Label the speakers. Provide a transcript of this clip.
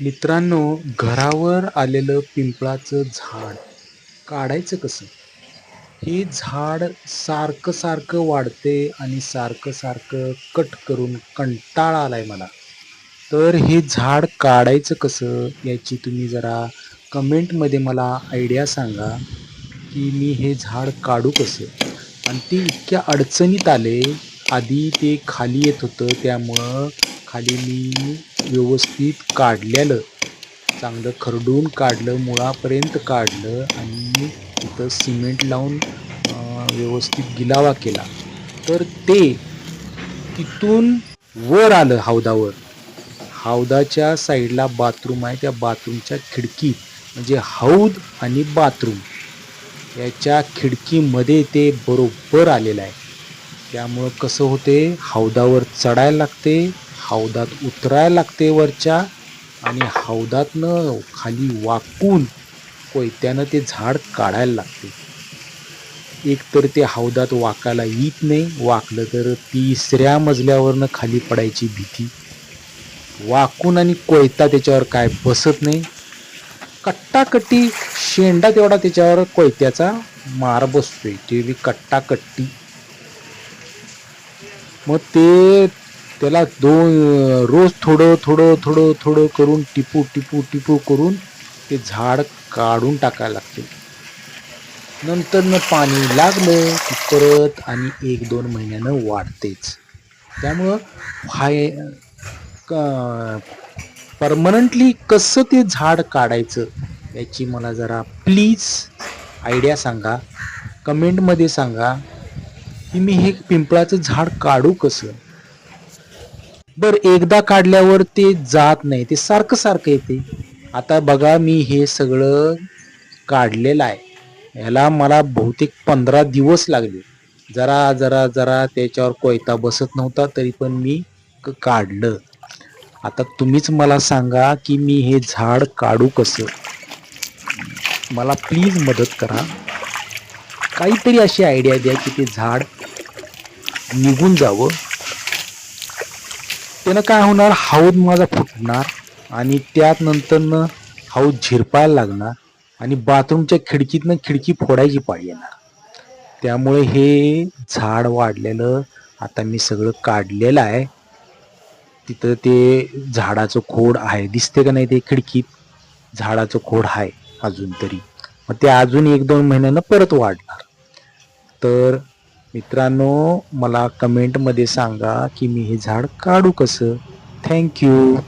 Speaker 1: मित्रांनो, घरावर आलेलं पिंपळाचं झाड काढायचं कसं? हे झाड सारखं सारखं वाढते आणि सारखं सारखं कट करून कंटाळा आलाय मला. तर हे झाड काढायचं कसं याची तुम्ही जरा कमेंटमध्ये मला आयडिया सांगा, की मी हे झाड काढू कसं? आणि ते इतक्या अडचणीत आले. आधी ते खाली येत होतं, त्यामुळं खाली मी व्यवस्थित काढलेलं, चांगलं खरडून काढलं, मुळापर्यंत काढलं आणि तिथं सिमेंट लावून व्यवस्थित गिलावा केला. तर ते तिथून वर आलं हौदावर. हौदाच्या साईडला बाथरूम आहे. त्या बाथरूमच्या खिडकीत, म्हणजे हौद आणि बाथरूम याच्या खिडकीमध्ये ते बरोबर आलेलं आहे. त्यामुळं कसं होते, हौदावर चढायला लागते, हौदात उतरायला लागते वरच्या, आणि हौदातनं खाली वाकून कोयत्यानं ते झाड काढायला लागते. एक तर ते हौदात वाकायला येत नाही, वाकलं तर तिसऱ्या मजल्यावरनं खाली पडायची भीती. वाकून आणि कोयता त्याच्यावर काय बसत नाही. कट्टाकट्टी शेंडा तेवढा त्याच्यावर कोयत्याचा मार बसतोय, ते बी कट्टाकट्टी. मग ते त्याला रोज थोडं थोडं थोडं थोडं करून टिपू टिपू टिपू करून ते झाड काढून टाकायला लागते. नंतर न पाणी लागलं की परत आणि 1-2 महिन्यानं वाढतेच. त्यामुळं परमनंटली कसं ते झाड काढायचं याची मला जरा प्लीज आयडिया सांगा. कमेंटमध्ये सांगा की मी हे पिंपळाचं झाड काढू कसं. बरं, एकदा काढल्यावर ते जात नाही, ते सारखं सारखं येते. आता बघा, मी हे सगळं काढलेलं आहे. ह्याला मला बहुतेक 15 दिवस लागले. जरा जरा जरा त्याच्यावर कोयता बसत नव्हता, तरी पण मी काढलं. आता तुम्हीच मला सांगा की मी हे झाड काढू कसं. मला प्लीज मदत करा. काहीतरी अशी आयडिया द्या की ते झाड निघून जावं. त्यानं काय होणार, हौद माझा फुटणार आणि त्यात नंतरनं हौद झिरपायला लागणार आणि बाथरूमच्या खिडकीतनं खिडकी फोडायची पाळी येणार. त्यामुळे हे झाड वाढलेलं आता मी सगळं काढलेलं आहे. तिथं ते झाडाचं खोड आहे, दिसते का नाही ते खिडकीत झाडाचं खोड आहे अजून तरी. मग ते अजून 1-2 महिन्यानं परत वाढणार. तर मित्रांनो, मला कमेंटमध्ये सांगा की मी हे झाड काढू कसं. थँक्यू.